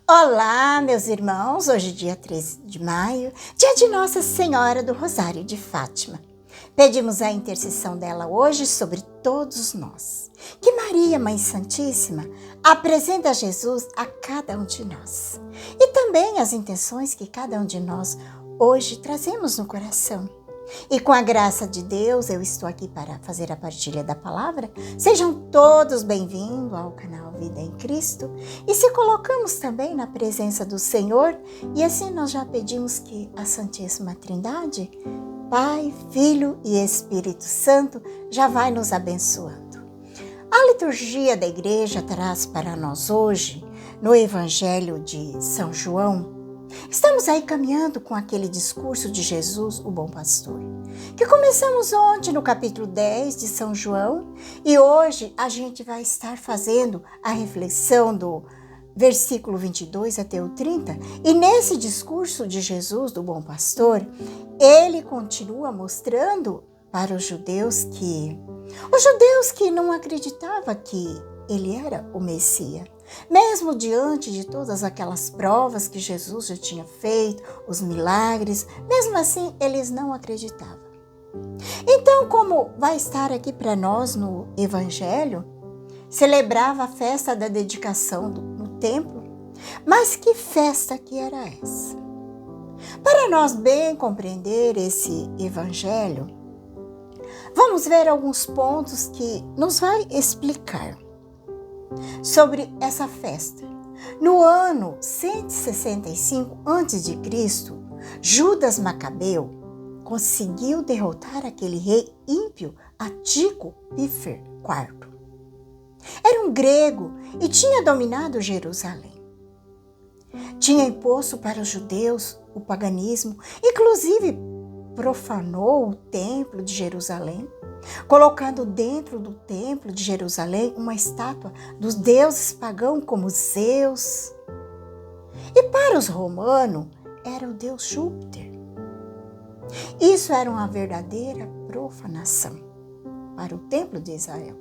Olá, meus irmãos! Hoje, dia 13 de maio, dia de Nossa Senhora do Rosário de Fátima. Pedimos a intercessão dela hoje sobre todos nós. Que Maria, Mãe Santíssima, apresente a Jesus a cada um de nós. E também as intenções que cada um de nós hoje trazemos no coração. E com a graça de Deus, eu estou aqui para fazer a partilha da palavra. Sejam todos bem-vindos ao canal Vida em Cristo. E se colocamos também na presença do Senhor, e assim nós já pedimos que a Santíssima Trindade, Pai, Filho e Espírito Santo, já vai nos abençoando. A liturgia da igreja traz para nós hoje, no Evangelho de São João, estamos aí caminhando com aquele discurso de Jesus, o bom pastor, que começamos ontem no capítulo 10 de São João, e hoje a gente vai estar fazendo a reflexão do versículo 22 até o 30, e nesse discurso de Jesus, do bom pastor, ele continua mostrando para os judeus que não acreditavam que ele era o Messias. Mesmo diante de todas aquelas provas que Jesus já tinha feito, os milagres, mesmo assim eles não acreditavam. Então, como vai estar aqui para nós no Evangelho, celebrava a festa da dedicação no templo, mas que festa que era essa? Para nós bem compreender esse Evangelho, vamos ver alguns pontos que nos vai explicar sobre essa festa. No ano 165 a.C., Judas Macabeu conseguiu derrotar aquele rei ímpio Antíoco Pífer IV. Era um grego e tinha dominado Jerusalém. Tinha imposto para os judeus o paganismo, inclusive profanou o templo de Jerusalém, colocando dentro do templo de Jerusalém uma estátua dos deuses pagãos como Zeus. E para os romanos era o deus Júpiter. Isso era uma verdadeira profanação para o templo de Israel.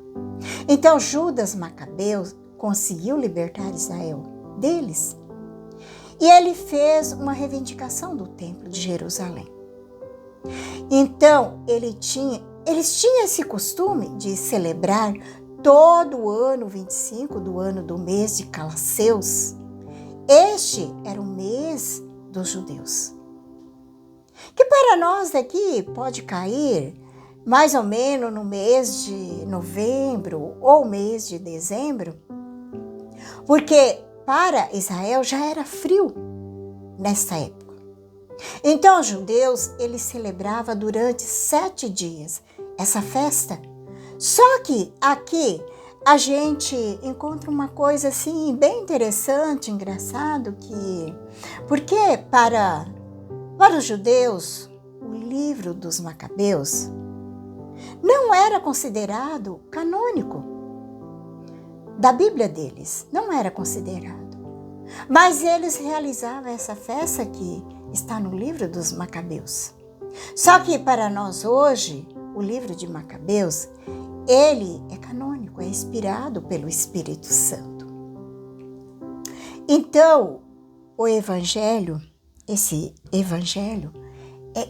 Então Judas Macabeu conseguiu libertar Israel deles, e ele fez uma reivindicação do templo de Jerusalém. Então eles tinham esse costume de celebrar todo o ano 25 do ano do mês de Calacéus. Este era o mês dos judeus, que para nós daqui pode cair mais ou menos no mês de novembro ou mês de dezembro, porque para Israel já era frio nessa época. Então os judeus, eles celebravam durante 7 dias essa festa. Só que aqui a gente encontra uma coisa assim bem interessante, engraçado, porque para os judeus o livro dos Macabeus não era considerado canônico da Bíblia deles, não era considerado. Mas eles realizavam essa festa que está no livro dos Macabeus. Só que para nós hoje, o livro de Macabeus, ele é canônico, é inspirado pelo Espírito Santo. Então, esse evangelho,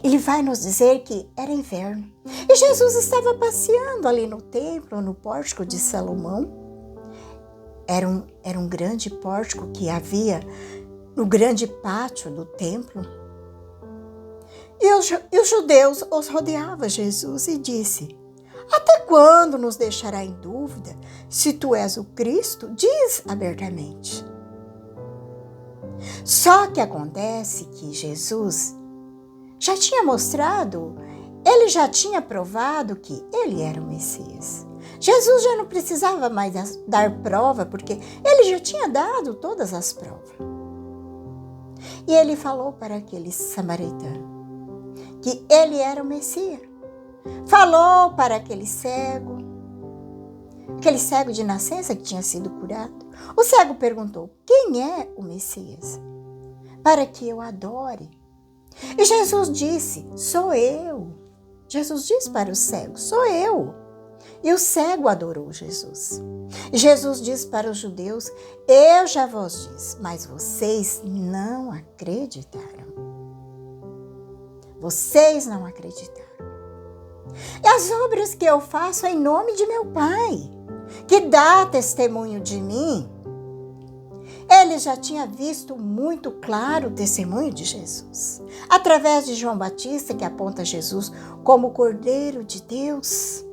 ele vai nos dizer que era inverno. E Jesus estava passeando ali no templo, no pórtico de Salomão. Era um grande pórtico que havia no grande pátio do templo. E os judeus os rodeavam Jesus e disse: até quando nos deixará em dúvida? Se tu és o Cristo, diz abertamente. Só que acontece que Jesus já tinha mostrado, ele já tinha provado que ele era o Messias. Jesus já não precisava mais dar prova, porque ele já tinha dado todas as provas. E ele falou para aquele samaritano que ele era o Messias. Falou para aquele cego de nascença que tinha sido curado. O cego perguntou: quem é o Messias? Para que eu adore. E Jesus disse: sou eu. Jesus disse para o cego: sou eu. E o cego adorou Jesus. E Jesus disse para os judeus: eu já vos disse, mas vocês não acreditaram. Vocês não acreditaram. E as obras que eu faço em nome de meu Pai, que dá testemunho de mim. Ele já tinha visto muito claro o testemunho de Jesus, através de João Batista, que aponta Jesus como o Cordeiro de Deus,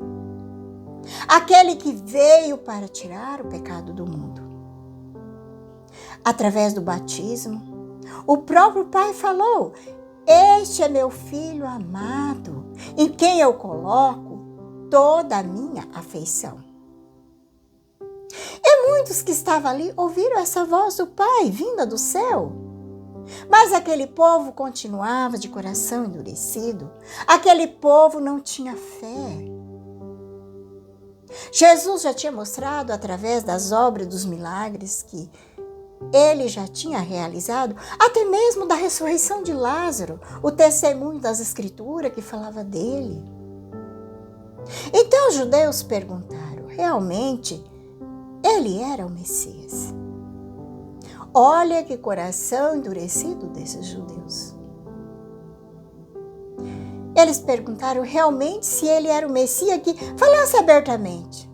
aquele que veio para tirar o pecado do mundo. Através do batismo, o próprio Pai falou: este é meu Filho amado, em quem eu coloco toda a minha afeição. E muitos que estavam ali ouviram essa voz do Pai vinda do céu. Mas aquele povo continuava de coração endurecido. Aquele povo não tinha fé. Jesus já tinha mostrado através das obras dos milagres que ele já tinha realizado, até mesmo da ressurreição de Lázaro, o testemunho das Escrituras que falava dele. Então os judeus perguntaram: realmente ele era o Messias? Olha que coração endurecido desses judeus. Eles perguntaram realmente se ele era o Messias, que falasse abertamente.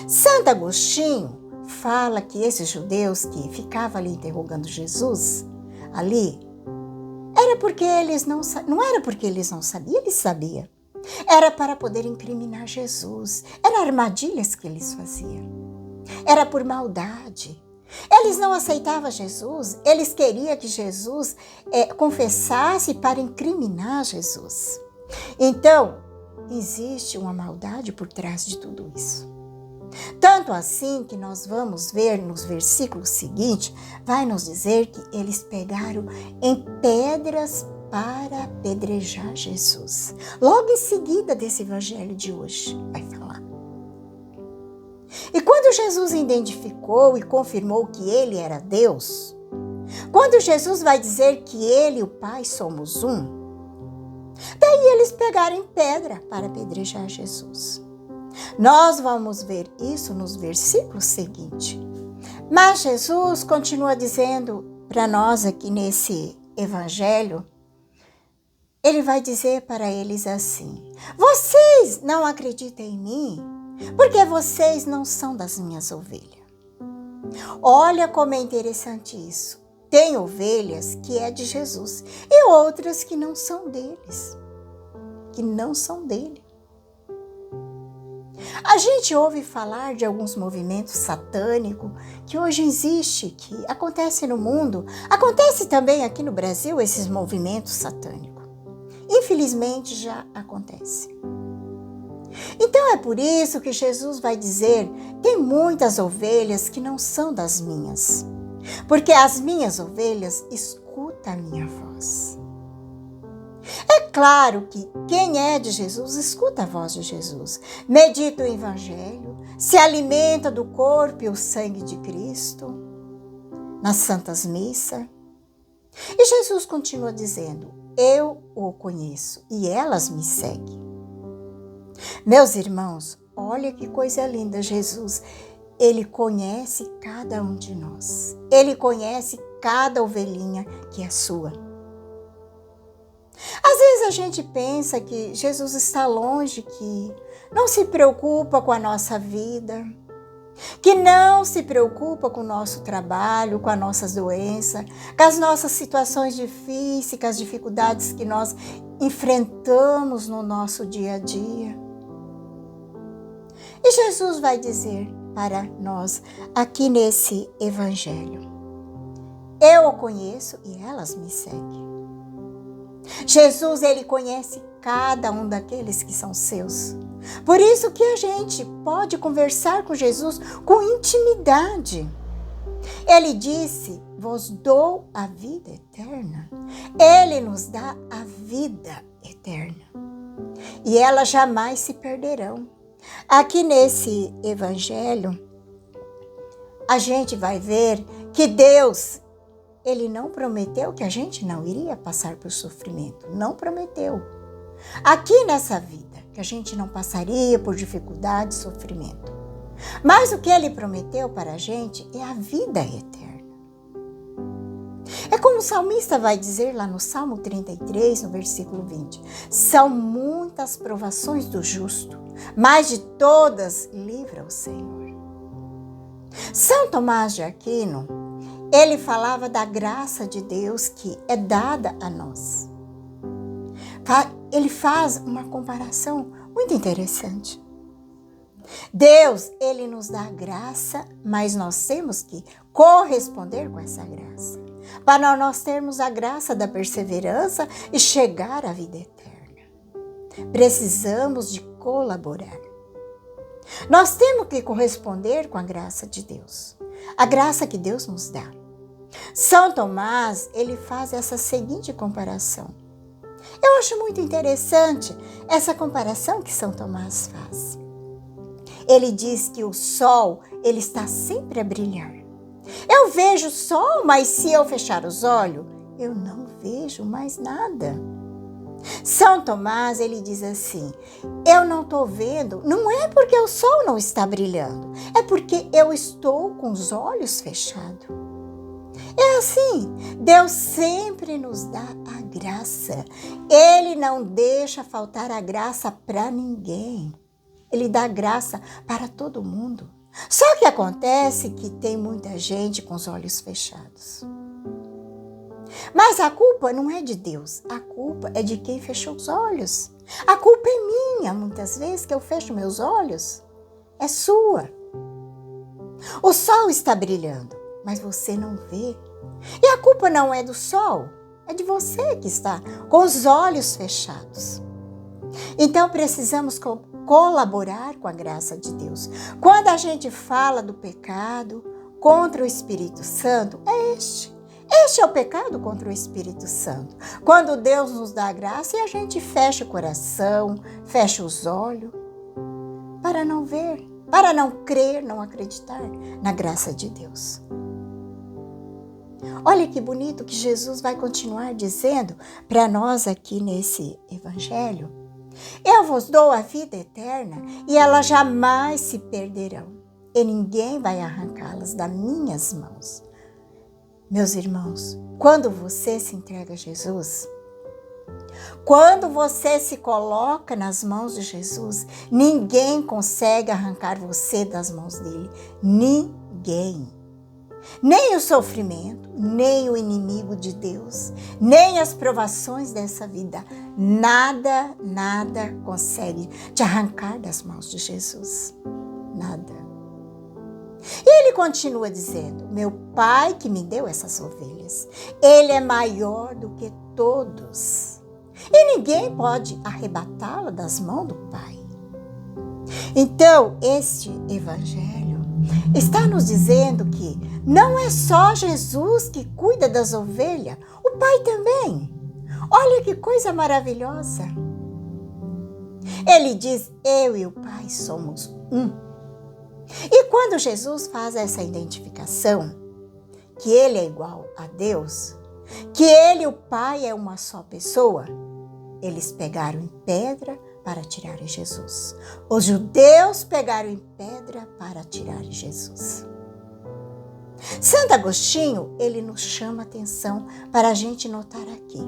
Santo Agostinho fala que esses judeus que ficavam ali interrogando Jesus, ali, era porque eles não era porque eles não sabiam, eles sabiam. Era para poder incriminar Jesus. Eram armadilhas que eles faziam. Era por maldade. Eles não aceitavam Jesus. Eles queriam que Jesus confessasse para incriminar Jesus. Então, existe uma maldade por trás de tudo isso. Tanto assim que nós vamos ver nos versículos seguintes, vai nos dizer que eles pegaram em pedras para apedrejar Jesus. Logo em seguida desse evangelho de hoje, vai falar. E quando Jesus identificou e confirmou que ele era Deus, quando Jesus vai dizer que ele e o Pai somos um, daí eles pegaram em pedra para apedrejar Jesus. Nós vamos ver isso nos versículos seguintes. Mas Jesus continua dizendo para nós aqui nesse evangelho, ele vai dizer para eles assim: vocês não acreditam em mim, porque vocês não são das minhas ovelhas. Olha como é interessante isso. Tem ovelhas que é de Jesus e outras que não são deles, que não são dele. A gente ouve falar de alguns movimentos satânicos que hoje existe, que acontece no mundo, acontece também aqui no Brasil, esses movimentos satânicos. Infelizmente já acontece. Então é por isso que Jesus vai dizer: tem muitas ovelhas que não são das minhas, porque as minhas ovelhas escutam a minha voz. É claro que quem é de Jesus escuta a voz de Jesus, medita o Evangelho, se alimenta do corpo e o sangue de Cristo, nas santas missas. E Jesus continua dizendo: eu o conheço e elas me seguem. Meus irmãos, olha que coisa linda, Jesus. Ele conhece cada um de nós. Ele conhece cada ovelhinha que é sua. Às vezes a gente pensa que Jesus está longe, que não se preocupa com a nossa vida, que não se preocupa com o nosso trabalho, com as nossas doenças, com as nossas situações difíceis, com as dificuldades que nós enfrentamos no nosso dia a dia. E Jesus vai dizer para nós aqui nesse evangelho: eu o conheço e elas me seguem. Jesus, ele conhece cada um daqueles que são seus. Por isso que a gente pode conversar com Jesus com intimidade. Ele disse: vos dou a vida eterna. Ele nos dá a vida eterna. E elas jamais se perderão. Aqui nesse evangelho, a gente vai ver que Deus, ele não prometeu que a gente não iria passar por sofrimento. Não prometeu. Aqui nessa vida, que a gente não passaria por dificuldade e sofrimento. Mas o que ele prometeu para a gente é a vida eterna. É como o salmista vai dizer lá no Salmo 33, no versículo 20. São muitas provações do justo, mas de todas livra o Senhor. São Tomás de Aquino, ele falava da graça de Deus que é dada a nós. Ele faz uma comparação muito interessante. Deus, ele nos dá graça, mas nós temos que corresponder com essa graça. Para nós termos a graça da perseverança e chegar à vida eterna. Precisamos de colaborar. Nós temos que corresponder com a graça de Deus. A graça que Deus nos dá. São Tomás, ele faz essa seguinte comparação. Eu acho muito interessante essa comparação que São Tomás faz. Ele diz que o sol, ele está sempre a brilhar. Eu vejo o sol, mas se eu fechar os olhos, eu não vejo mais nada. São Tomás, ele diz assim, eu não estou vendo, não é porque o sol não está brilhando, é porque eu estou com os olhos fechados. É assim, Deus sempre nos dá a graça. Ele não deixa faltar a graça para ninguém. Ele dá graça para todo mundo. Só que acontece que tem muita gente com os olhos fechados. Mas a culpa não é de Deus, a culpa é de quem fechou os olhos. A culpa é minha, muitas vezes, que eu fecho meus olhos. É sua. O sol está brilhando, mas você não vê. E a culpa não é do sol, é de você que está com os olhos fechados. Então precisamos colaborar com a graça de Deus. Quando a gente fala do pecado contra o Espírito Santo, é este. Este é o pecado contra o Espírito Santo. Quando Deus nos dá a graça e a gente fecha o coração, fecha os olhos, para não ver, para não crer, não acreditar na graça de Deus. Olha que bonito que Jesus vai continuar dizendo para nós aqui nesse evangelho. Eu vos dou a vida eterna e elas jamais se perderão, e ninguém vai arrancá-las das minhas mãos. Meus irmãos, quando você se entrega a Jesus, quando você se coloca nas mãos de Jesus, ninguém consegue arrancar você das mãos dele. Ninguém. Nem o sofrimento, nem o inimigo de Deus, nem as provações dessa vida. Nada consegue te arrancar das mãos de Jesus. Nada. E ele continua dizendo, meu Pai que me deu essas ovelhas, ele é maior do que todos. E ninguém pode arrebatá-la das mãos do Pai. Então, este evangelho está nos dizendo que não é só Jesus que cuida das ovelhas, o Pai também. Olha que coisa maravilhosa. Ele diz, eu e o Pai somos um. E quando Jesus faz essa identificação, que ele é igual a Deus, que ele e o Pai é uma só pessoa, eles pegaram em pedra para tirarem Jesus. Os judeus pegaram em pedra para tirarem Jesus. Santo Agostinho, ele nos chama a atenção para a gente notar aqui.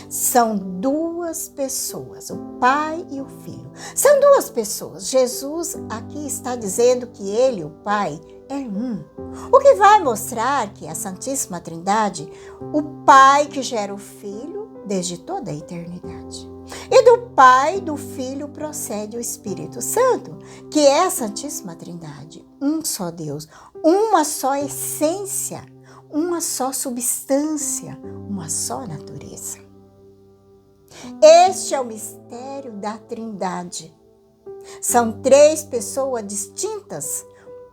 São duas pessoas, o Pai e o Filho. São duas pessoas. Jesus aqui está dizendo que ele, o Pai, é um. O que vai mostrar que a Santíssima Trindade, o Pai que gera o Filho desde toda a eternidade. E do Pai, do Filho, procede o Espírito Santo, que é a Santíssima Trindade. Um só Deus, uma só essência, uma só substância, uma só natureza. Este é o mistério da Trindade. São três pessoas distintas.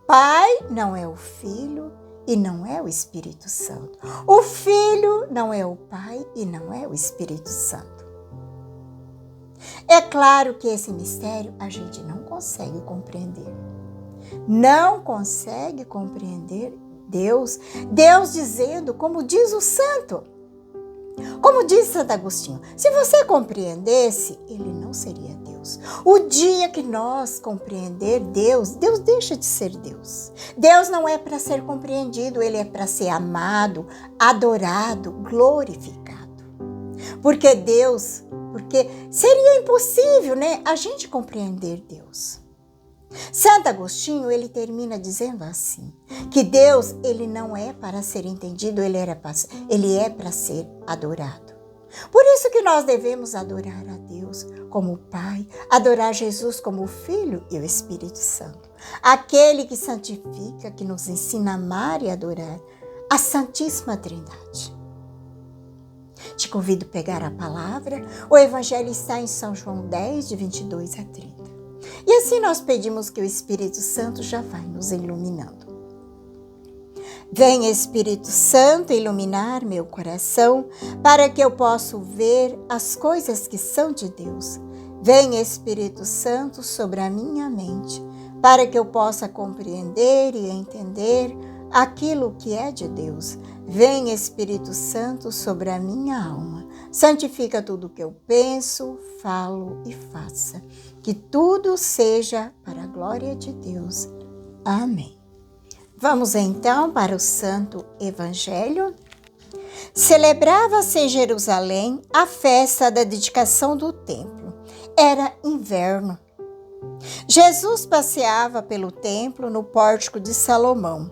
Pai não é o Filho e não é o Espírito Santo. O Filho não é o Pai e não é o Espírito Santo. É claro que esse mistério a gente não consegue compreender. Não consegue compreender Deus dizendo, como diz o santo. Como diz Santo Agostinho, se você compreendesse, ele não seria Deus. Deus. O dia que nós compreender Deus, Deus deixa de ser Deus. Deus não é para ser compreendido, Ele é para ser amado, adorado, glorificado. Porque seria impossível, né, a gente compreender Deus. Santo Agostinho, ele termina dizendo assim, que Deus, ele não é para ser entendido, ele é para ser adorado. Por isso que nós devemos adorar a Deus como o Pai, adorar Jesus como o Filho e o Espírito Santo. Aquele que santifica, que nos ensina a amar e adorar a Santíssima Trindade. Te convido a pegar a palavra. O Evangelho está em São João 10, de 22 a 30. E assim nós pedimos que o Espírito Santo já vai nos iluminando. Vem, Espírito Santo, iluminar meu coração, para que eu possa ver as coisas que são de Deus. Vem, Espírito Santo, sobre a minha mente, para que eu possa compreender e entender aquilo que é de Deus. Vem, Espírito Santo, sobre a minha alma. Santifica tudo o que eu penso, falo e faça. Que tudo seja para a glória de Deus. Amém. Vamos então para o Santo Evangelho. Celebrava-se em Jerusalém a festa da dedicação do templo. Era inverno. Jesus passeava pelo templo no pórtico de Salomão.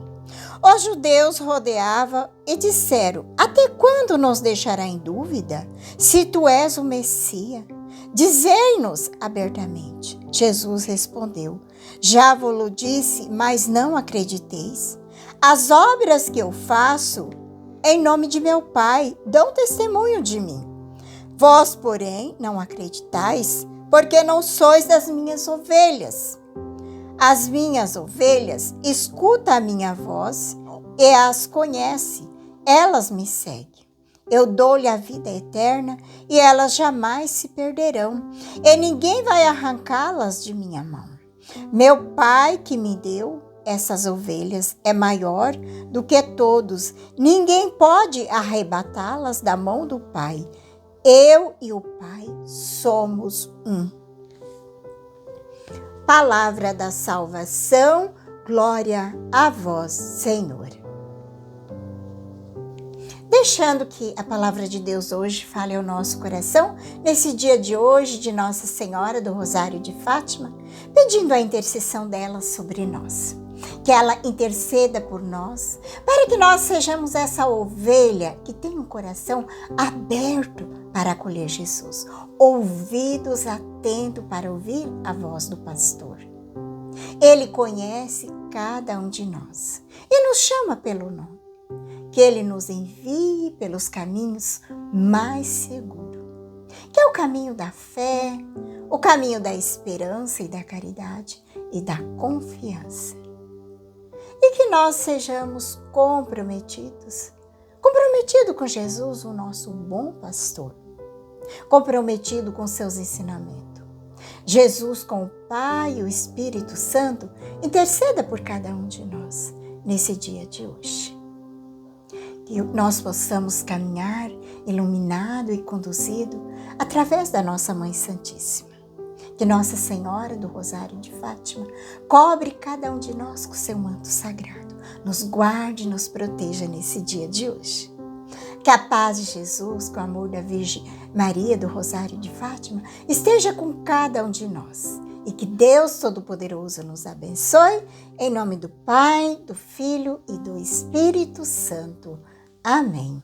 Os judeus rodeavam e disseram: até quando nos deixará em dúvida? Se tu és o Messias, dizei-nos abertamente. Jesus respondeu: já vos disse, mas não acrediteis. As obras que eu faço em nome de meu Pai dão testemunho de mim. Vós, porém, não acreditais, porque não sois das minhas ovelhas. As minhas ovelhas escutam a minha voz e as conhecem, elas me seguem. Eu dou-lhe a vida eterna e elas jamais se perderão, e ninguém vai arrancá-las de minha mão. Meu Pai que me deu essas ovelhas é maior do que todos, ninguém pode arrebatá-las da mão do Pai. Eu e o Pai somos um. Palavra da salvação, glória a vós, Senhor. Deixando que a palavra de Deus hoje fale ao nosso coração, nesse dia de hoje de Nossa Senhora do Rosário de Fátima, pedindo a intercessão dela sobre nós. Que ela interceda por nós, para que nós sejamos essa ovelha que tem um coração aberto para acolher Jesus, ouvidos atentos para ouvir a voz do pastor. Ele conhece cada um de nós e nos chama pelo nome. Que Ele nos envie pelos caminhos mais seguros, que é o caminho da fé, o caminho da esperança e da caridade e da confiança. E que nós sejamos comprometidos com Jesus, o nosso bom pastor, comprometido com seus ensinamentos. Jesus, com o Pai e o Espírito Santo, interceda por cada um de nós nesse dia de hoje. Que nós possamos caminhar iluminado e conduzido através da nossa Mãe Santíssima. Que Nossa Senhora do Rosário de Fátima cobre cada um de nós com seu manto sagrado, nos guarde e nos proteja nesse dia de hoje. Que a paz de Jesus, com o amor da Virgem Maria do Rosário de Fátima, esteja com cada um de nós. E que Deus Todo-Poderoso nos abençoe, em nome do Pai, do Filho e do Espírito Santo. Amém.